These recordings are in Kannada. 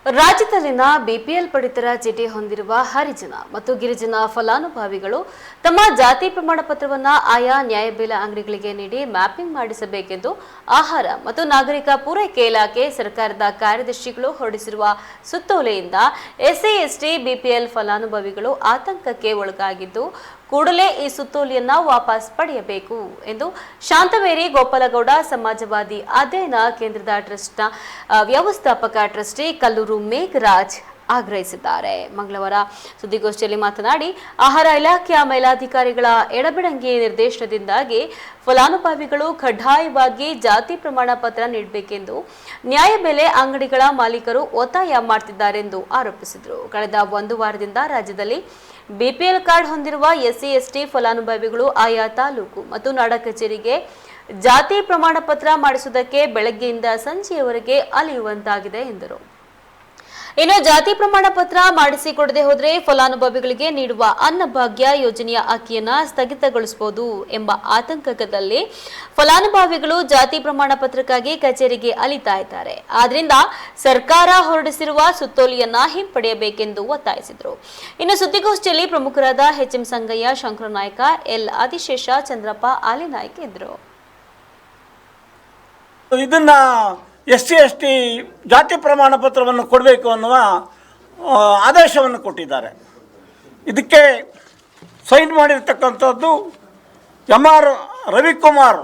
ರಾಜ್ಯದಲ್ಲಿನ ಬಿಪಿಎಲ್ ಪಡಿತರ ಚೀಟಿ ಹೊಂದಿರುವ ಹರಿಜನ ಮತ್ತು ಗಿರಿಜನ ಫಲಾನುಭವಿಗಳು ತಮ್ಮ ಜಾತಿ ಪ್ರಮಾಣ ಪತ್ರವನ್ನು ಆಯಾ ನ್ಯಾಯಬೆಲೆ ಅಂಗಡಿಗಳಿಗೆ ನೀಡಿ ಮ್ಯಾಪಿಂಗ್ ಮಾಡಿಸಬೇಕೆಂದು ಆಹಾರ ಮತ್ತು ನಾಗರಿಕ ಪೂರೈಕೆ ಇಲಾಖೆ ಸರ್ಕಾರದ ಕಾರ್ಯದರ್ಶಿಗಳು ಹೊರಡಿಸಿರುವ ಸುತ್ತೋಲೆಯಿಂದ ಎಸ್ಸಿ ಎಸ್ಟಿ ಬಿಪಿಎಲ್ ಫಲಾನುಭವಿಗಳು ಆತಂಕಕ್ಕೆ ಒಳಗಾಗಿದ್ದು ಕೂಡಲೇ ಈ ಸುತ್ತೋಲೆಯನ್ನು ವಾಪಸ್ ಪಡೆಯಬೇಕು ಎಂದು ಶಾಂತವೇರಿ ಗೋಪಾಲಗೌಡ ಸಮಾಜವಾದಿ ಅಧ್ಯಯನ ಕೇಂದ್ರದ ಟ್ರಸ್ಟ್ನ ವ್ಯವಸ್ಥಾಪಕ ಟ್ರಸ್ಟಿ ಕಲ್ಲೂರು ಮೇಘರಾಜ್ ಆಗ್ರಹಿಸಿದ್ದಾರೆ. ಮಂಗಳವಾರ ಸುದ್ದಿಗೋಷ್ಠಿಯಲ್ಲಿ ಮಾತನಾಡಿ ಆಹಾರ ಇಲಾಖೆಯ ಮೇಲಾಧಿಕಾರಿಗಳ ಎಡಬಿಡಂಗಿ ನಿರ್ದೇಶನದಿಂದಾಗಿ ಫಲಾನುಭವಿಗಳು ಕಡ್ಡಾಯವಾಗಿ ಜಾತಿ ಪ್ರಮಾಣ ಪತ್ರ ನೀಡಬೇಕೆಂದು ನ್ಯಾಯಬೆಲೆ ಅಂಗಡಿಗಳ ಮಾಲೀಕರು ಒತ್ತಾಯ ಮಾಡುತ್ತಿದ್ದಾರೆಂದು ಆರೋಪಿಸಿದರು. ಕಳೆದ ಒಂದು ವಾರದಿಂದ ರಾಜ್ಯದಲ್ಲಿ ಬಿಪಿಎಲ್ ಕಾರ್ಡ್ ಹೊಂದಿರುವ ಎಸ್ಸಿ ಎಸ್ಟಿ ಫಲಾನುಭವಿಗಳು ಆಯಾ ತಾಲೂಕು ಮತ್ತು ನಾಡ ಕಚೇರಿಗೆ ಜಾತಿ ಪ್ರಮಾಣ ಪತ್ರ ಮಾಡಿಸುವುದಕ್ಕೆ ಬೆಳಗ್ಗೆಯಿಂದ ಸಂಜೆಯವರೆಗೆ ಅಲೆಯುವಂತಾಗಿದೆ ಎಂದರು. ಇನ್ನು ಜಾತಿ ಪ್ರಮಾಣ ಪತ್ರ ಮಾಡಿಸಿಕೊಡದೆ ಹೋದರೆ ಫಲಾನುಭವಿಗಳಿಗೆ ನೀಡುವ ಅನ್ನಭಾಗ್ಯ ಯೋಜನೆಯ ಅಕ್ಕಿಯನ್ನ ಸ್ಥಗಿತಗೊಳಿಸಬಹುದು ಎಂಬ ಆತಂಕದಲ್ಲಿ ಫಲಾನುಭವಿಗಳು ಜಾತಿ ಪ್ರಮಾಣ ಪತ್ರಕ್ಕಾಗಿ ಕಚೇರಿಗೆ ಅಲಿತಾ ಇದ್ದಾರೆ. ಆದ್ರಿಂದ ಸರ್ಕಾರ ಹೊರಡಿಸಿರುವ ಸುತ್ತೋಲೆಯನ್ನ ಹಿಂಪಡೆಯಬೇಕೆಂದು ಒತ್ತಾಯಿಸಿದರು. ಇನ್ನು ಸುದ್ದಿಗೋಷ್ಠಿಯಲ್ಲಿ ಪ್ರಮುಖರಾದ ಎಚ್ಎಂ ಸಂಗಯ್ಯ, ಶಂಕರನಾಯಕ, ಎಲ್ ಆದಿಶೇಷ, ಚಂದ್ರಪ್ಪ, ಆಲಿನಾಯ್ಕ ಇದ್ದರು. ಇದನ್ನ ಎಸ್ಸಿ ಎಸ್ಟಿ ಜಾತಿ ಪ್ರಮಾಣ ಪತ್ರವನ್ನು ಕೊಡಬೇಕು ಅನ್ನುವ ಆದೇಶವನ್ನು ಕೊಟ್ಟಿದ್ದಾರೆ. ಇದಕ್ಕೆ ಸೈನ್ ಮಾಡಿರ್ತಕ್ಕಂಥದ್ದು ಎಂ.ಆರ್. ರವಿಕುಮಾರ್,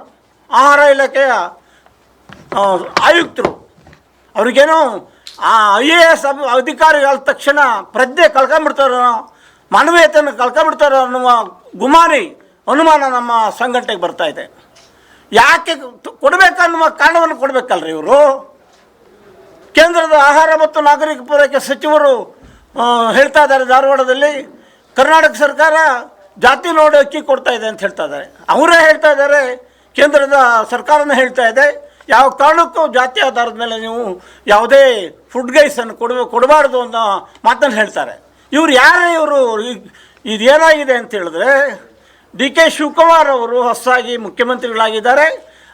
ಆಹಾರ ಇಲಾಖೆಯ ಆಯುಕ್ತರು. ಅವ್ರಿಗೇನೋ IAS ಅಧಿಕಾರಿಗಳ ತಕ್ಷಣ ಪ್ರಜ್ಞೆ ಕಳ್ಕೊಂಡ್ಬಿಡ್ತಾರೋ, ಮಾನವೀಯತೆಯನ್ನು ಕಳ್ಕೊಂಡ್ಬಿಡ್ತಾರೋ ಅನ್ನುವ ಅನುಮಾನ ನಮ್ಮ ಸಂಘಟನೆಗೆ ಬರ್ತಾ ಇದೆ. ಯಾಕೆ ಕೊಡಬೇಕನ್ನುವ ಕಾರಣವನ್ನು ಕೊಡಬೇಕಲ್ರಿ ಇವರು. ಕೇಂದ್ರದ ಆಹಾರ ಮತ್ತು ನಾಗರಿಕ ಪೂರೈಕೆ ಸಚಿವರು ಹೇಳ್ತಾ ಇದ್ದಾರೆ, ಧಾರವಾಡದಲ್ಲಿ ಕರ್ನಾಟಕ ಸರ್ಕಾರ ಜಾತಿ ನೋಡಿ ಅಕ್ಕಿ ಕೊಡ್ತಾ ಇದೆ ಅಂತ ಹೇಳ್ತಾ ಇದ್ದಾರೆ. ಅವರೇ ಹೇಳ್ತಾ ಇದ್ದಾರೆ, ಕೇಂದ್ರದ ಸರ್ಕಾರನೇ ಹೇಳ್ತಾ ಇದೆ, ಯಾವ ಕಾರಣಕ್ಕೂ ಜಾತಿ ಆಧಾರದ ಮೇಲೆ ನೀವು ಯಾವುದೇ ಫುಡ್ ಗೈಸನ್ನು ಕೊಡಬಾರ್ದು ಅನ್ನೋ ಮಾತನ್ನು ಹೇಳ್ತಾರೆ. ಇವರು ಇವರು ಇದೇನಾಗಿದೆ ಅಂತ ಹೇಳಿದ್ರೆ, ಡಿ.ಕೆ. ಶಿವಕುಮಾರ್ ಅವರು ಹೊಸದಾಗಿ ಮುಖ್ಯಮಂತ್ರಿಗಳಾಗಿದ್ದಾರೆ.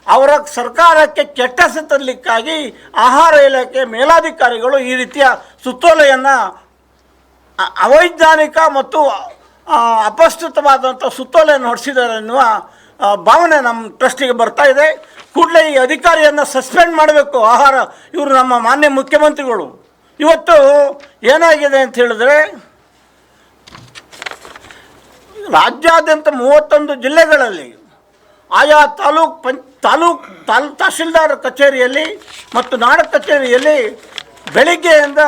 ಅವರ ಸರ್ಕಾರಕ್ಕೆ ಕೆಟ್ಟ ಹೆಸರು ತರಲಿಕ್ಕಾಗಿ ಆಹಾರ ಇಲಾಖೆ ಮೇಲಾಧಿಕಾರಿಗಳು ಈ ರೀತಿಯ ಸುತ್ತೋಲೆಯನ್ನು ಅವೈಜ್ಞಾನಿಕ ಮತ್ತು ಅಪ್ರಸ್ತುತವಾದಂಥ ಸುತ್ತೋಲೆಯನ್ನು ಹೊರಡಿಸಿದ್ದಾರೆ ಎನ್ನುವ ಭಾವನೆ ನಮ್ಮ ಟ್ರಸ್ಟಿಗೆ ಬರ್ತಾ ಇದೆ. ಕೂಡಲೇ ಈ ಅಧಿಕಾರಿಯನ್ನು ಸಸ್ಪೆಂಡ್ ಮಾಡಬೇಕು ಇವರು ನಮ್ಮ ಮಾನ್ಯ ಮುಖ್ಯಮಂತ್ರಿಗಳು. ಇವತ್ತು ಏನಾಗಿದೆ ಅಂತ ಹೇಳಿದ್ರೆ, ರಾಜ್ಯಾದ್ಯಂತ 31 ಜಿಲ್ಲೆಗಳಲ್ಲಿ ಆಯಾ ತಹಶೀಲ್ದಾರ್ ಕಚೇರಿಯಲ್ಲಿ ಮತ್ತು ನಾಡ ಕಚೇರಿಯಲ್ಲಿ ಬೆಳಿಗ್ಗೆಯಿಂದ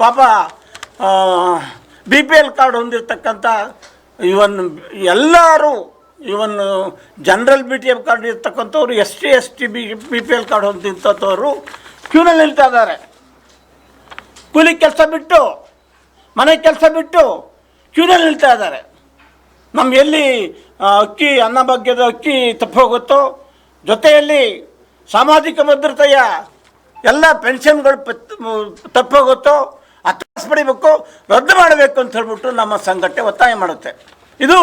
ಪಾಪ BPL ಕಾರ್ಡ್ ಹೊಂದಿರತಕ್ಕಂಥ ಎಲ್ಲರೂ ಜನರಲ್ BPL ಕಾರ್ಡ್ ಇರ್ತಕ್ಕಂಥವ್ರು, SC ST BPL ಕಾರ್ಡ್ ಹೊಂದಿರ್ತಕ್ಕಂಥವ್ರು ಕ್ಯೂನಲ್ಲಿ ನಿಲ್ತಾ ಇದ್ದಾರೆ. ಕೂಲಿ ಕೆಲಸ ಬಿಟ್ಟು, ಮನೆ ಕೆಲಸ ಬಿಟ್ಟು ಕ್ಯೂನಲ್ಲಿ ನಿಲ್ತಾ ಇದ್ದಾರೆ. ನಮ್ಮ ಎಲ್ಲಿ ಅಕ್ಕಿ ಅನ್ನಭಾಗ್ಯದ ಅಕ್ಕಿ ತಪ್ಪೋಗುತ್ತೋ, ಜೊತೆಯಲ್ಲಿ ಸಾಮಾಜಿಕ ಭದ್ರತೆಯ ಎಲ್ಲ ಪೆನ್ಷನ್ಗಳು ತಪ್ಪೋಗುತ್ತೋ, ಪಡಿಬೇಕು, ರದ್ದು ಮಾಡಬೇಕು ಅಂತ ಹೇಳ್ಬಿಟ್ಟು ನಮ್ಮ ಸಂಘಟನೆ ಒತ್ತಾಯ ಮಾಡುತ್ತೆ. ಇದು